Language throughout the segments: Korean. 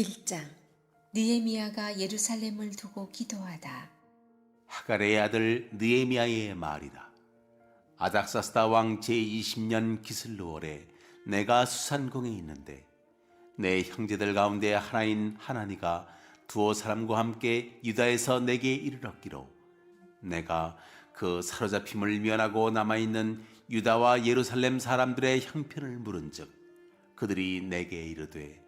1장. 느헤미야가 예루살렘을 두고 기도하다. 하갈의 아들 느헤미야의 말이다. 아닥사스다 왕 제20년 기슬루월에 내가 수산궁에 있는데 내 형제들 가운데 하나인 하나니가 두어 사람과 함께 유다에서 내게 이르렀기로 내가 그 사로잡힘을 면하고 남아있는 유다와 예루살렘 사람들의 형편을 물은즉 그들이 내게 이르되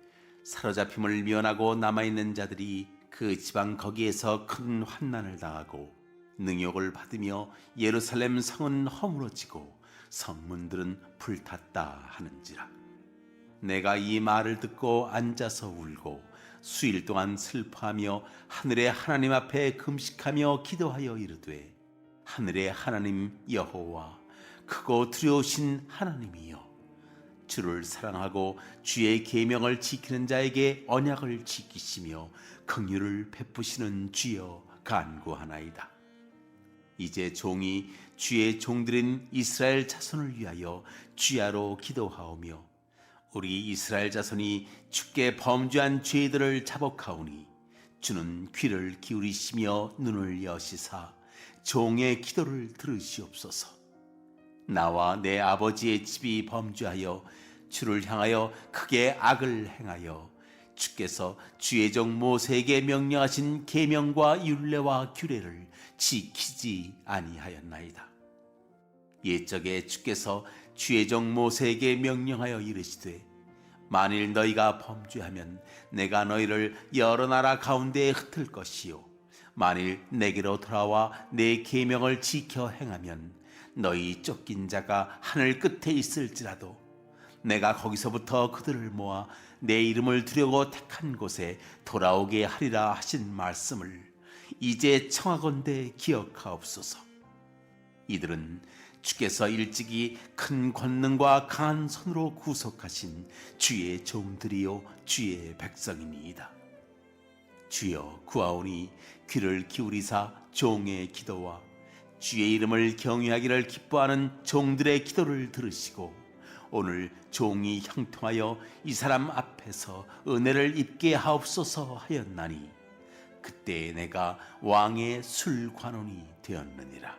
사로잡힘을 면하고 남아있는 자들이 그 지방 거기에서 큰 환난을 당하고 능욕을 받으며 예루살렘 성은 허물어지고 성문들은 불탔다 하는지라. 내가 이 말을 듣고 앉아서 울고 수일 동안 슬퍼하며 하늘의 하나님 앞에 금식하며 기도하여 이르되 하늘의 하나님 여호와 크고 두려우신 하나님이여 주를 사랑하고 주의 계명을 지키는 자에게 언약을 지키시며 긍휼을 베푸시는 주여 간구하나이다. 이제 종이 주의 종들인 이스라엘 자손을 위하여 주야로 기도하오며 우리 이스라엘 자손이 주께 범죄한 죄들을 자복하오니 주는 귀를 기울이시며 눈을 여시사 종의 기도를 들으시옵소서. 나와 내 아버지의 집이 범죄하여 주를 향하여 크게 악을 행하여 주께서 주의 종 모세에게 명령하신 계명과 율례와 규례를 지키지 아니하였나이다. 옛적에 주께서 주의 종 모세에게 명령하여 이르시되 만일 너희가 범죄하면 내가 너희를 여러 나라 가운데에 흩을 것이요 만일 내게로 돌아와 내 계명을 지켜 행하면 너희 쫓긴 자가 하늘 끝에 있을지라도 내가 거기서부터 그들을 모아 내 이름을 두려고 택한 곳에 돌아오게 하리라 하신 말씀을 이제 청하건대 기억하옵소서. 이들은 주께서 일찍이 큰 권능과 강한 손으로 구속하신 주의 종들이요 주의 백성이니이다. 주여 구하오니 귀를 기울이사 종의 기도와 주의 이름을 경외하기를 기뻐하는 종들의 기도를 들으시고 오늘 종이 형통하여 이 사람 앞에서 은혜를 입게 하옵소서 하였나니 그때 내가 왕의 술관원이 되었느니라.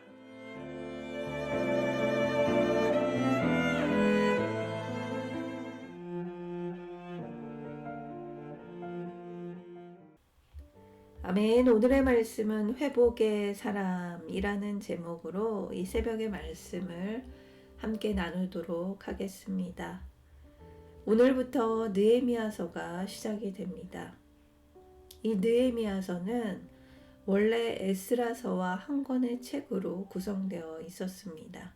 아멘. 오늘의 말씀은 회복의 사람이라는 제목으로 이 새벽의 말씀을 함께 나누도록 하겠습니다. 오늘부터 느헤미야서가 시작이 됩니다. 이 느헤미야서는 원래 에스라서와 한 권의 책으로 구성되어 있었습니다.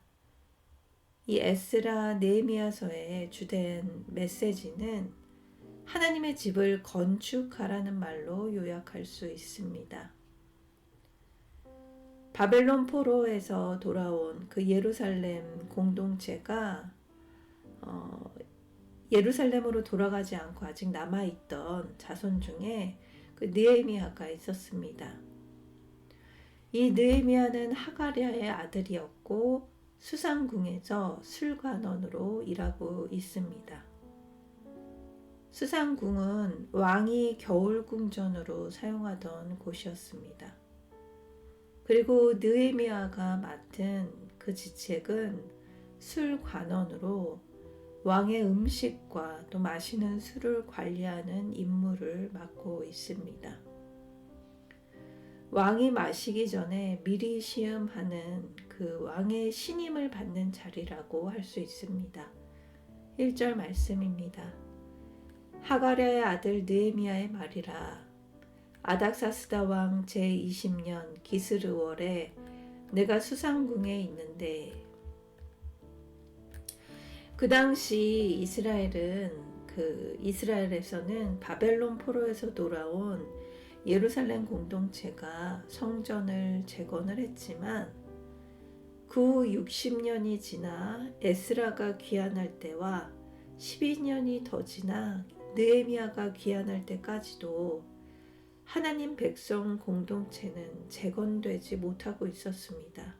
이 에스라 느헤미야서의 주된 메시지는 하나님의 집을 건축하라는 말로 요약할 수 있습니다. 바벨론 포로에서 돌아온 그 예루살렘 공동체가 예루살렘으로 돌아가지 않고 아직 남아있던 자손 중에 그 느헤미야가 있었습니다. 이 느헤미야는 하갈야의 아들이었고 수산궁에서 술관원으로 일하고 있습니다. 수산궁은 왕이 겨울궁전으로 사용하던 곳이었습니다. 그리고 느헤미야가 맡은 그 직책은 술관원으로 왕의 음식과 또 마시는 술을 관리하는 임무를 맡고 있습니다. 왕이 마시기 전에 미리 시음하는 그 왕의 신임을 받는 자리라고 할 수 있습니다. 1절 말씀입니다. 하갈야의 아들 느헤미야의 말이라. 아닥사스다 왕 제20년 기스르월에 내가 수산궁에 있는데. 그 당시 이스라엘에서는 바벨론 포로에서 돌아온 예루살렘 공동체가 성전을 재건을 했지만 그 후 60년이 지나 에스라가 귀환할 때와 12년이 더 지나 느헤미야가 귀환할 때까지도 하나님 백성 공동체는 재건되지 못하고 있었습니다.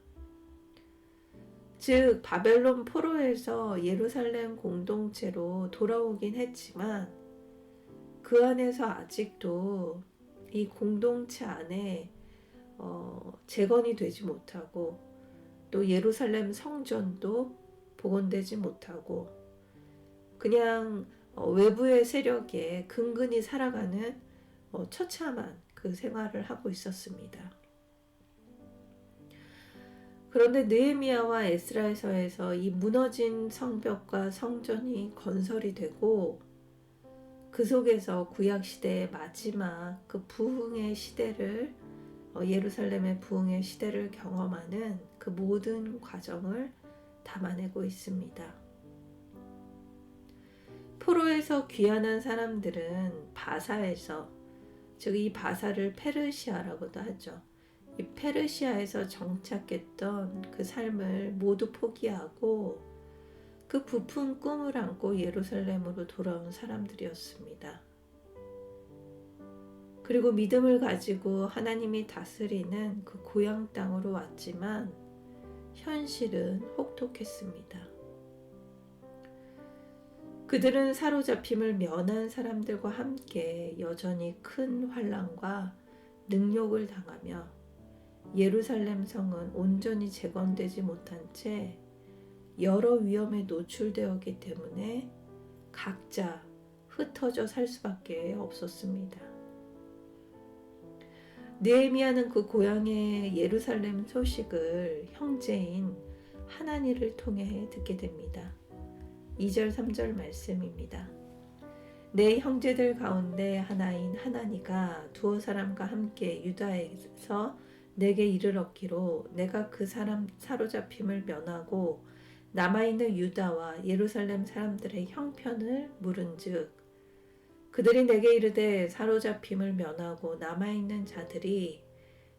즉 바벨론 포로에서 예루살렘 공동체로 돌아오긴 했지만 그 안에서 아직도 이 공동체 안에 재건이 되지 못하고 또 예루살렘 성전도 복원되지 못하고 그냥 외부의 세력에 근근히 살아가는 처참한 그 생활을 하고 있었습니다. 그런데 느헤미야와 에스라에서에서 이 무너진 성벽과 성전이 건설이 되고 그 속에서 구약 시대의 마지막 그 부흥의 시대를 예루살렘의 부흥의 시대를 경험하는 그 모든 과정을 담아내고 있습니다. 포로에서 귀환한 사람들은 바사에서, 즉 이 바사를 페르시아라고도 하죠. 이 페르시아에서 정착했던 그 삶을 모두 포기하고 그 부푼 꿈을 안고 예루살렘으로 돌아온 사람들이었습니다. 그리고 믿음을 가지고 하나님이 다스리는 그 고향 땅으로 왔지만 현실은 혹독했습니다. 그들은 사로잡힘을 면한 사람들과 함께 여전히 큰 환난과 능욕을 당하며 예루살렘 성은 온전히 재건되지 못한 채 여러 위험에 노출되었기 때문에 각자 흩어져 살 수밖에 없었습니다. 느헤미야는 그 고향의 예루살렘 소식을 형제인 하나니를 통해 듣게 됩니다. 2절 3절 말씀입니다. 내 형제들 가운데 하나인 하나니가 두어 사람과 함께 유다에서 내게 이르렀기로 내가 그 사람 사로잡힘을 면하고 남아있는 유다와 예루살렘 사람들의 형편을 물은즉 그들이 내게 이르되 사로잡힘을 면하고 남아있는 자들이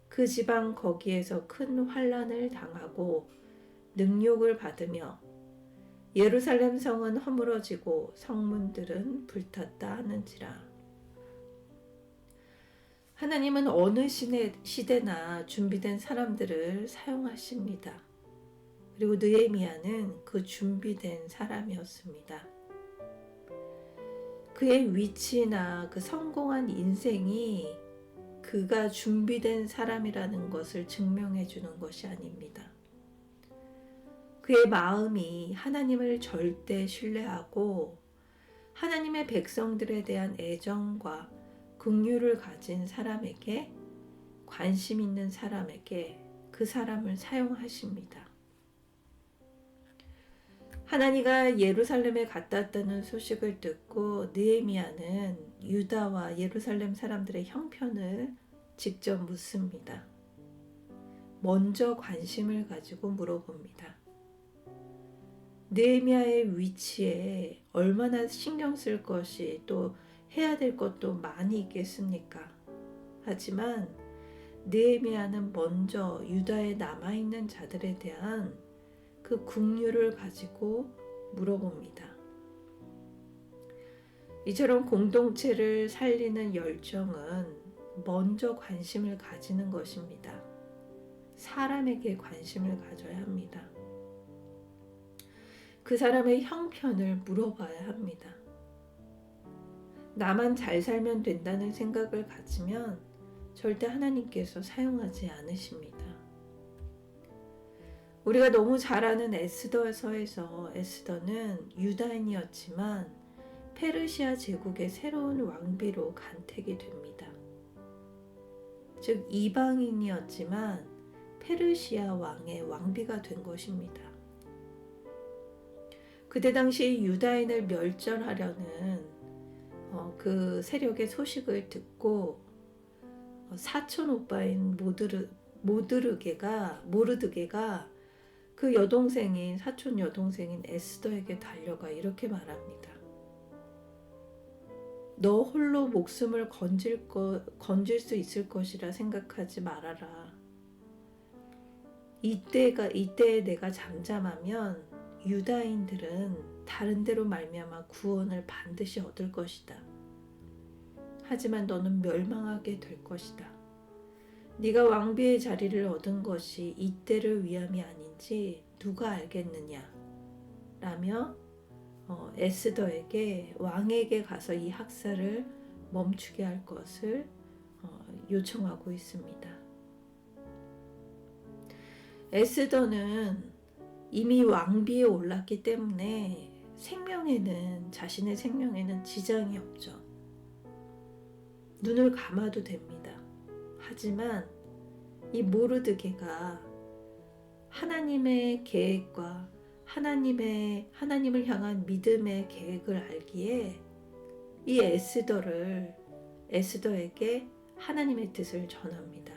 그 지방 거기에서 큰 환난을 당하고 능욕을 받으며 예루살렘 성은 허물어지고 성문들은 불탔다 하는지라. 하나님은 어느 시대나 준비된 사람들을 사용하십니다. 그리고 느헤미야는 그 준비된 사람이었습니다. 그의 위치나 그 성공한 인생이 그가 준비된 사람이라는 것을 증명해 주는 것이 아닙니다. 그의 마음이 하나님을 절대 신뢰하고 하나님의 백성들에 대한 애정과 긍휼을 가진 사람에게, 관심 있는 사람에게 그 사람을 사용하십니다. 하나니가 예루살렘에 갔다 왔다는 소식을 듣고 느헤미야는 유다와 예루살렘 사람들의 형편을 직접 묻습니다. 먼저 관심을 가지고 물어봅니다. 느헤미야의 위치에 얼마나 신경 쓸 것이 또 해야 될 것도 많이 있겠습니까? 하지만 느헤미야는 먼저 유다에 남아있는 자들에 대한 그 긍휼을 가지고 물어봅니다. 이처럼 공동체를 살리는 열정은 먼저 관심을 가지는 것입니다. 사람에게 관심을 가져야 합니다. 그 사람의 형편을 물어봐야 합니다. 나만 잘 살면 된다는 생각을 가지면 절대 하나님께서 사용하지 않으십니다. 우리가 너무 잘 아는 에스더서에서 에스더는 유다인이었지만 페르시아 제국의 새로운 왕비로 간택이 됩니다. 즉 이방인이었지만 페르시아 왕의 왕비가 된 것입니다. 그때 당시 유다인을 멸절하려는 그 세력의 소식을 듣고 사촌 오빠인 모르드게가 그 여동생인 사촌 여동생인 에스더에게 달려가 이렇게 말합니다. 너 홀로 목숨을 건질 수 있을 것이라 생각하지 말아라. 이때에 내가 잠잠하면 유다인들은 다른 데로 말미암아 구원을 반드시 얻을 것이다. 하지만 너는 멸망하게 될 것이다. 네가 왕비의 자리를 얻은 것이 이때를 위함이 아닌지 누가 알겠느냐? 라며 에스더에게 왕에게 가서 이 학살을 멈추게 할 것을 요청하고 있습니다. 에스더는 이미 왕비에 올랐기 때문에 자신의 생명에는 지장이 없죠. 눈을 감아도 됩니다. 하지만 이 모르드게가 하나님의 계획과 하나님을 향한 믿음의 계획을 알기에 이 에스더에게 하나님의 뜻을 전합니다.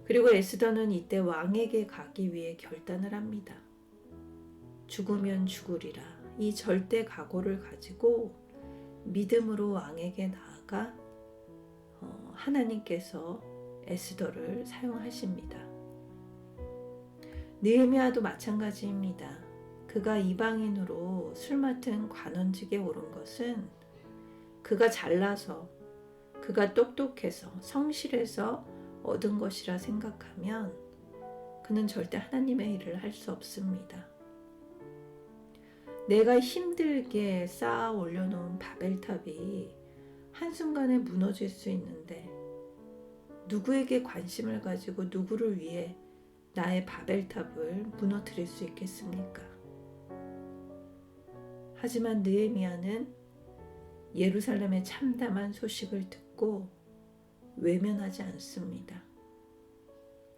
그리고 에스더는 이때 왕에게 가기 위해 결단을 합니다. 죽으면 죽으리라. 이 절대 각오를 가지고 믿음으로 왕에게 나아가 하나님께서 에스더를 사용하십니다. 느헤미야도 마찬가지입니다. 그가 이방인으로 술 맡은 관원직에 오른 것은 그가 잘나서, 그가 똑똑해서, 성실해서 얻은 것이라 생각하면 그는 절대 하나님의 일을 할 수 없습니다. 내가 힘들게 쌓아 올려놓은 바벨탑이 한순간에 무너질 수 있는데 누구에게 관심을 가지고 누구를 위해 나의 바벨탑을 무너뜨릴 수 있겠습니까? 하지만 느헤미야는 예루살렘의 참담한 소식을 듣고 외면하지 않습니다.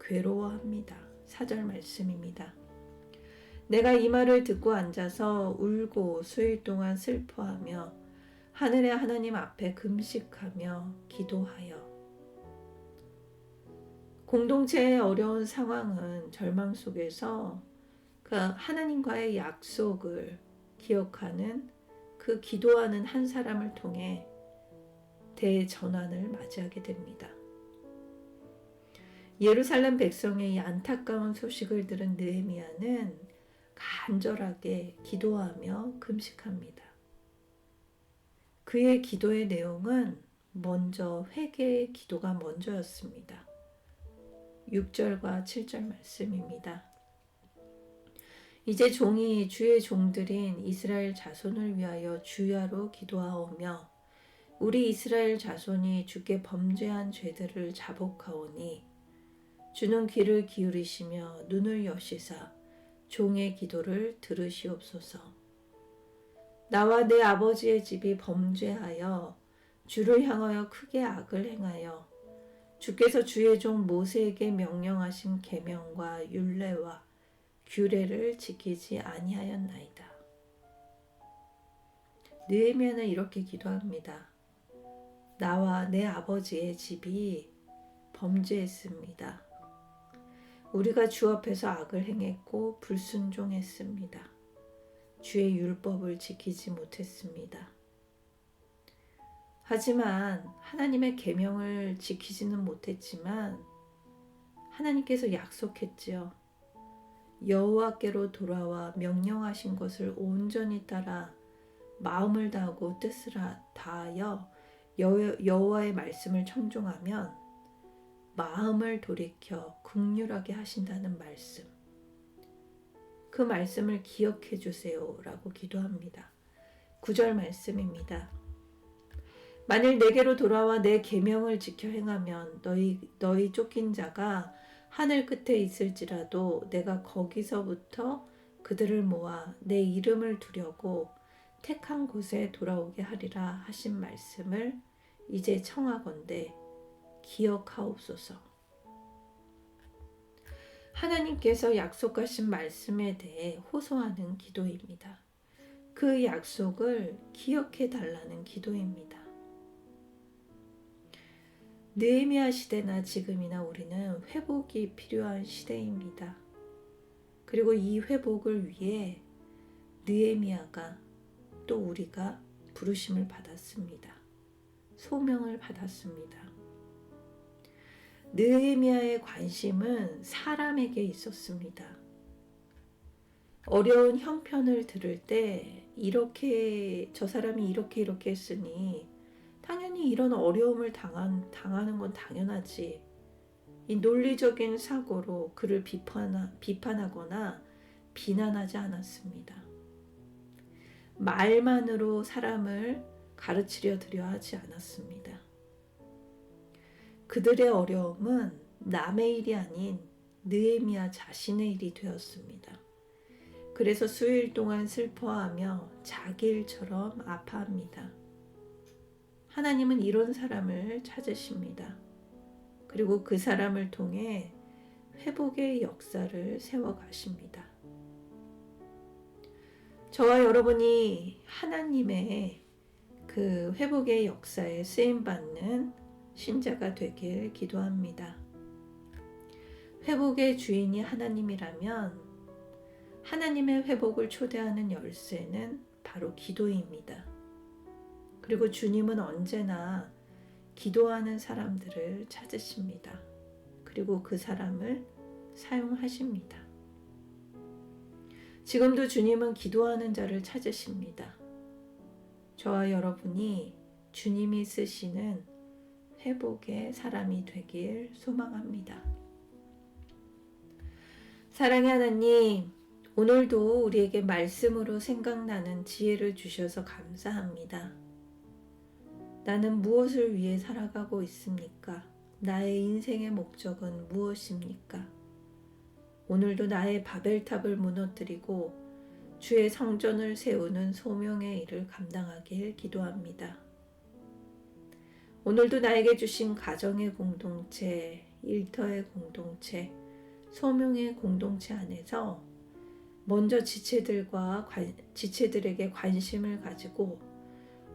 괴로워합니다. 4절 말씀입니다. 내가 이 말을 듣고 앉아서 울고 수일 동안 슬퍼하며 하늘의 하나님 앞에 금식하며 기도하여. 공동체의 어려운 상황은 절망 속에서 그 하나님과의 약속을 기억하는 그 기도하는 한 사람을 통해 대전환을 맞이하게 됩니다. 예루살렘 백성의 이 안타까운 소식을 들은 느헤미야는 간절하게 기도하며 금식합니다. 그의 기도의 내용은 먼저 회개의 기도가 먼저였습니다. 6절과 7절 말씀입니다. 이제 종이 주의 종들인 이스라엘 자손을 위하여 주야로 기도하오며 우리 이스라엘 자손이 주께 범죄한 죄들을 자복하오니 주는 귀를 기울이시며 눈을 여시사 종의 기도를 들으시옵소서. 나와 내 아버지의 집이 범죄하여 주를 향하여 크게 악을 행하여 주께서 주의 종 모세에게 명령하신 계명과 율례와 규례를 지키지 아니하였나이다. 느헤미야는 이렇게 기도합니다. 나와 내 아버지의 집이 범죄했습니다. 우리가 주 앞에서 악을 행했고 불순종했습니다. 주의 율법을 지키지 못했습니다. 하지만 하나님의 계명을 지키지는 못했지만 하나님께서 약속했지요. 여호와께로 돌아와 명령하신 것을 온전히 따라 마음을 다하고 뜻을 다하여 여호와의 말씀을 청종하면 마음을 돌이켜 긍휼하게 하신다는 말씀. 그 말씀을 기억해 주세요 라고 기도합니다. 9절 말씀입니다. 만일 내게로 돌아와 내 계명을 지켜 행하면 너희 쫓긴 자가 하늘 끝에 있을지라도 내가 거기서부터 그들을 모아 내 이름을 두려고 택한 곳에 돌아오게 하리라 하신 말씀을 이제 청하건대 기억하옵소서. 하나님께서 약속하신 말씀에 대해 호소하는 기도입니다. 그 약속을 기억해 달라는 기도입니다. 느헤미야 시대나 지금이나 우리는 회복이 필요한 시대입니다. 그리고 이 회복을 위해 느헤미야가 또 우리가 부르심을 받았습니다. 소명을 받았습니다. 느헤미야의 관심은 사람에게 있었습니다. 어려운 형편을 들을 때 저 사람이 이렇게 했으니 당연히 이런 어려움을 당하는 건 당연하지. 이 논리적인 사고로 그를 비판하거나 비난하지 않았습니다. 말만으로 사람을 가르치려 드려 하지 않았습니다. 그들의 어려움은 남의 일이 아닌 느헤미야 자신의 일이 되었습니다. 그래서 수일 동안 슬퍼하며 자기 일처럼 아파합니다. 하나님은 이런 사람을 찾으십니다. 그리고 그 사람을 통해 회복의 역사를 세워가십니다. 저와 여러분이 하나님의 그 회복의 역사에 쓰임받는 신자가 되길 기도합니다. 회복의 주인이 하나님이라면 하나님의 회복을 초대하는 열쇠는 바로 기도입니다. 그리고 주님은 언제나 기도하는 사람들을 찾으십니다. 그리고 그 사람을 사용하십니다. 지금도 주님은 기도하는 자를 찾으십니다. 저와 여러분이 주님이 쓰시는 회복의 사람이 되길 소망합니다. 사랑의 하나님, 오늘도 우리에게 말씀으로 생각나는 지혜를 주셔서 감사합니다. 나는 무엇을 위해 살아가고 있습니까? 나의 인생의 목적은 무엇입니까? 오늘도 나의 바벨탑을 무너뜨리고 주의 성전을 세우는 소명의 일을 감당하길 기도합니다. 오늘도 나에게 주신 가정의 공동체, 일터의 공동체, 소명의 공동체 안에서 먼저 지체들에게 관심을 가지고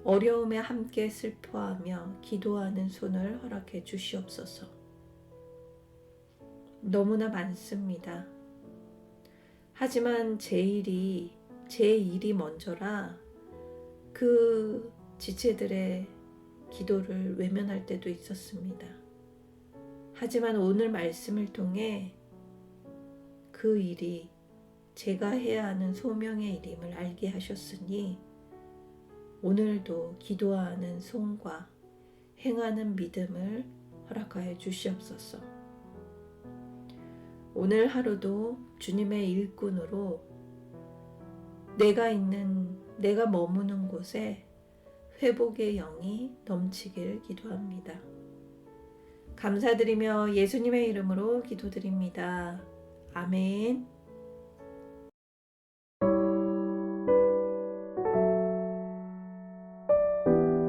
어려움에 함께 슬퍼하며 기도하는 손을 허락해 주시옵소서. 너무나 많습니다. 하지만 제 일이 먼저라 그 지체들의 기도를 외면할 때도 있었습니다. 하지만 오늘 말씀을 통해 그 일이 제가 해야 하는 소명의 일임을 알게 하셨으니 오늘도 기도하는 손과 행하는 믿음을 허락하여 주시옵소서. 오늘 하루도 주님의 일꾼으로 내가 머무는 곳에 회복의 영이 넘치길 기도합니다. 감사드리며 예수님의 이름으로 기도드립니다. 아멘.